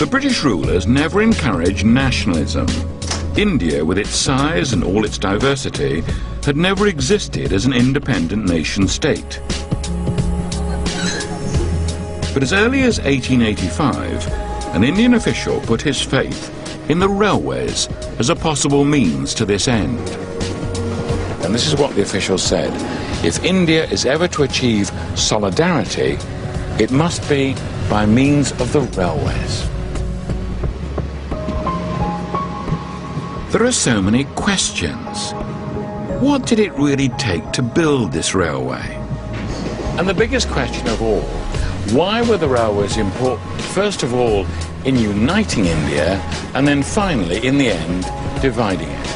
The British rulers never encouraged nationalism. India, with its size and all its diversity, had never existed as an independent nation-state. But as early as 1885, an Indian official put his faith in the railways as a possible means to this end. And this is what the official said: if India is ever to achieve solidarity, it must be by means of the railways. There are so many questions. What did it really take to build this railway? And the biggest question of all, why were the railways important? First of all, in uniting India, and then finally, in the end, dividing it.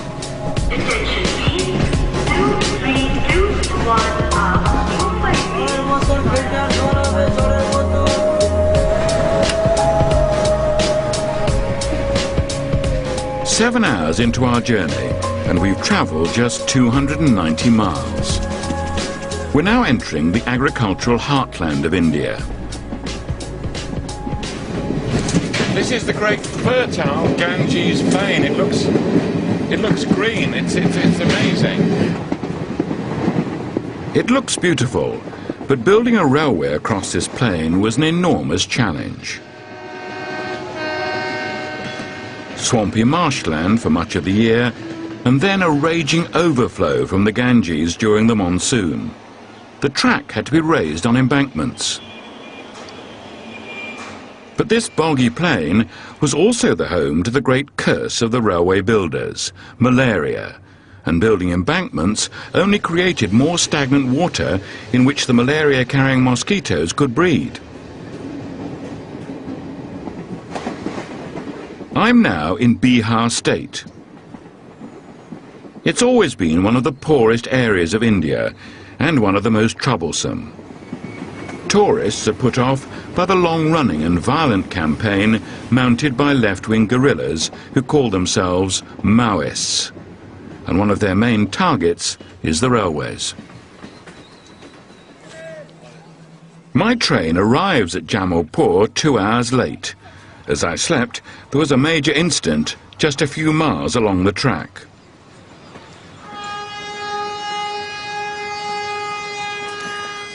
Seven hours into our journey, and we've travelled just 290 miles. We're now entering the agricultural heartland of India. This is the great fertile Ganges plain. It looks green. It's amazing. It looks beautiful, but building a railway across this plain was an enormous challenge. Swampy marshland for much of the year, and then a raging overflow from the Ganges during the monsoon. The track had to be raised on embankments. But this boggy plain was also the home to the great curse of the railway builders, malaria, and building embankments only created more stagnant water in which the malaria-carrying mosquitoes could breed. I'm now in Bihar state. It's always been one of the poorest areas of India and one of the most troublesome. Tourists are put off by the long-running and violent campaign mounted by left-wing guerrillas who call themselves Maoists, and one of their main targets is the railways. My train arrives at Jamalpur 2 hours late. As I slept, there was a major incident just a few miles along the track.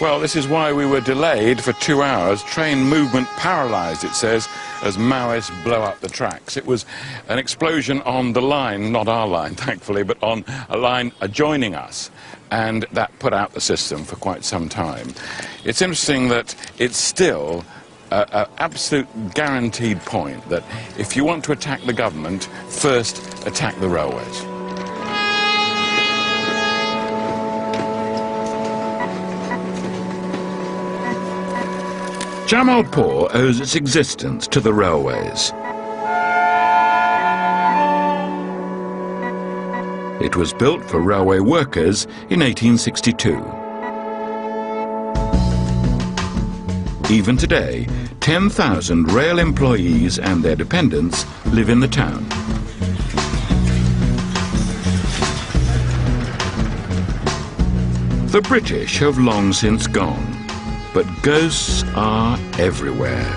Well, this is why we were delayed for 2 hours. Train movement paralysed, it says, as Maoists blow up the tracks. It was an explosion on the line, not our line, thankfully, but on a line adjoining us. And that put out the system for quite some time. It's interesting that it's still an absolute guaranteed point that if you want to attack the government, first attack the railways. Jamalpur owes its existence to the railways. It was built for railway workers in 1862. Even today, 10,000 rail employees and their dependents live in the town. The British have long since gone, but ghosts are everywhere.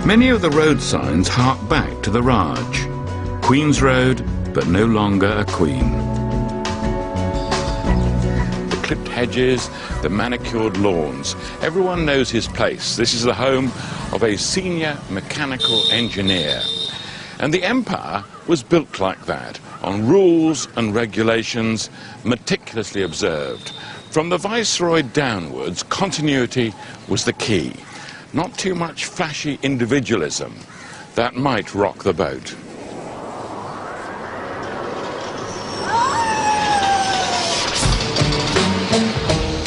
Many of the road signs hark back to the Raj. Queen's Road, but no longer a queen. The clipped hedges, the manicured lawns. Everyone knows his place. This is the home of a senior mechanical engineer. And the empire was built like that, on rules and regulations meticulously observed. From the viceroy downwards, continuity was the key. Not too much flashy individualism. That might rock the boat.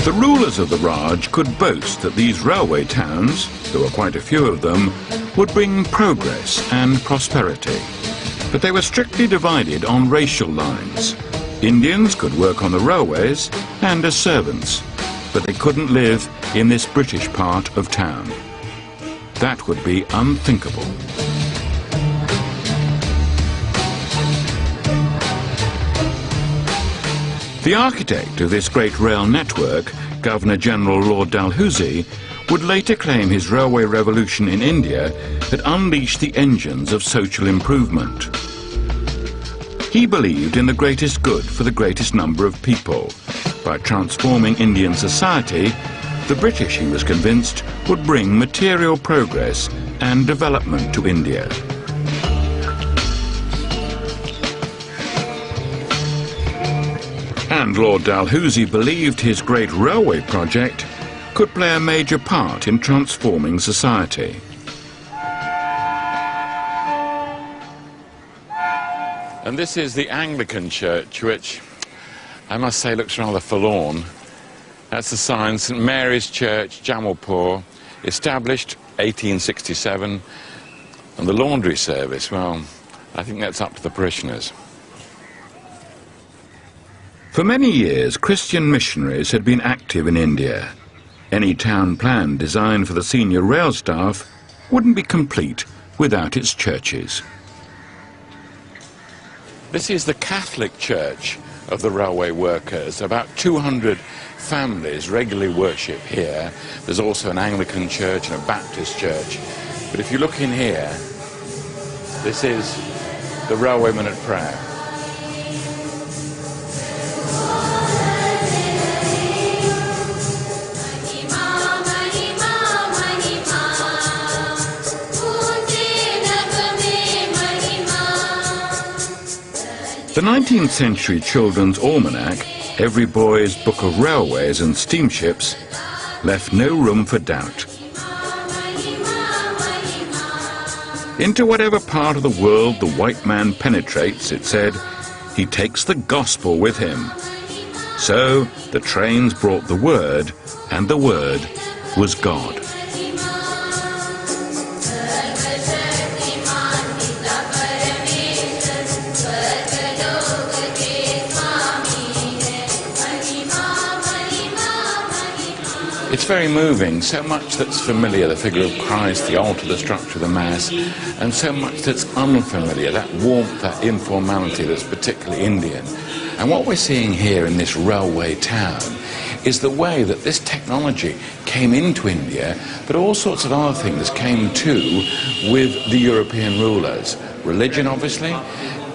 The rulers of the Raj could boast that these railway towns, there were quite a few of them, would bring progress and prosperity. But they were strictly divided on racial lines. Indians could work on the railways and as servants, but they couldn't live in this British part of town. That would be unthinkable. The architect of this great rail network Governor-General Lord Dalhousie would later claim his railway revolution in India had unleashed the engines of social improvement. He believed in the greatest good for the greatest number of people. By transforming Indian society, the British, he was convinced, would bring material progress and development to India. And Lord Dalhousie believed his great railway project could play a major part in transforming society. And this is the Anglican church, which I must say looks rather forlorn. That's the sign, St Mary's Church, Jamalpur, established 1867. And the laundry service, well, I think that's up to the parishioners. For many years, Christian missionaries had been active in India. Any town plan designed for the senior rail staff wouldn't be complete without its churches. This is the Catholic Church of the railway workers. About 200 families regularly worship here. There's also an Anglican church and a Baptist church. But if you look in here, this is the railwaymen at prayer. The 19th century children's almanac, Every Boy's Book of Railways and Steamships, left no room for doubt. Into whatever part of the world the white man penetrates, it said, he takes the gospel with him. So the trains brought the word, and the word was God. It's very moving, so much that's familiar, the figure of Christ, the altar, the structure of the Mass, and so much that's unfamiliar, that warmth, that informality that's particularly Indian. And what we're seeing here in this railway town is the way that this technology came into India, but all sorts of other things came too with the European rulers. Religion, obviously,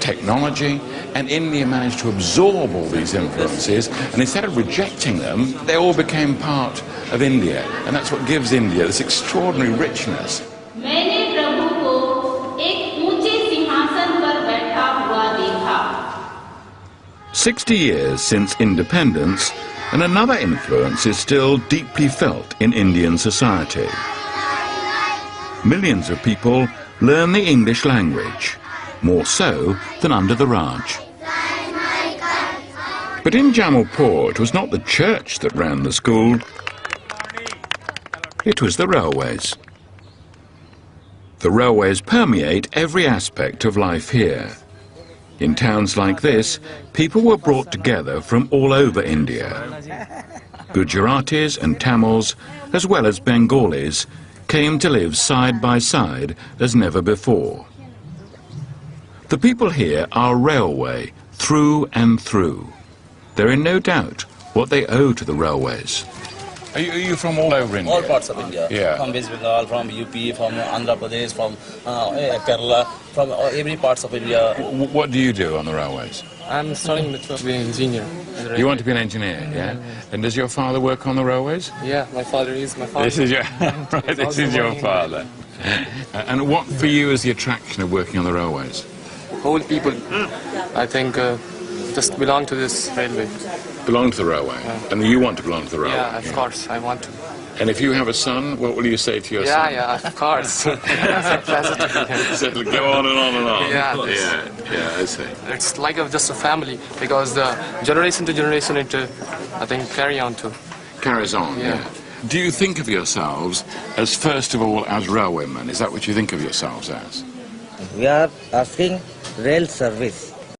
technology, and India managed to absorb all these influences, and instead of rejecting them, they all became part of India, and that's what gives India this extraordinary richness. 60 years since independence, and another influence is still deeply felt in Indian society. Millions of people learn the English language, more so than under the Raj. But in Jamalpur, it was not the church that ran the school, it was the railways. The railways permeate every aspect of life here. In towns like this, people were brought together from all over India. Gujaratis and Tamils, as well as Bengalis, came to live side by side as never before. The people here are railway, through and through. They're in no doubt what they owe to the railways. Are you from all over India? All parts of India. Yeah. From West Bengal, from UP, from Andhra Pradesh, from Kerala, from every parts of India. What do you do on the railways? I'm studying to be an engineer. You want to be an engineer, yeah? And does your father work on the railways? Yeah, my father is my father. This is your, right, this is your father. And what for you is the attraction of working on the railways? Whole people, I think, just belong to this railway. Belong to the railway? Yeah. And you want to belong to the railway? Yeah, of course, I want to. And if you have a son, what will you say to your son? Yeah, of course. It's a pleasure to be here. So it'll go on and on and on. Yeah, I see. It's like just a family, because the generation to generation, it, I think, carries on. Yeah. Do you think of yourselves as, first of all, as railwaymen? Is that what you think of yourselves as? We are asking rail service.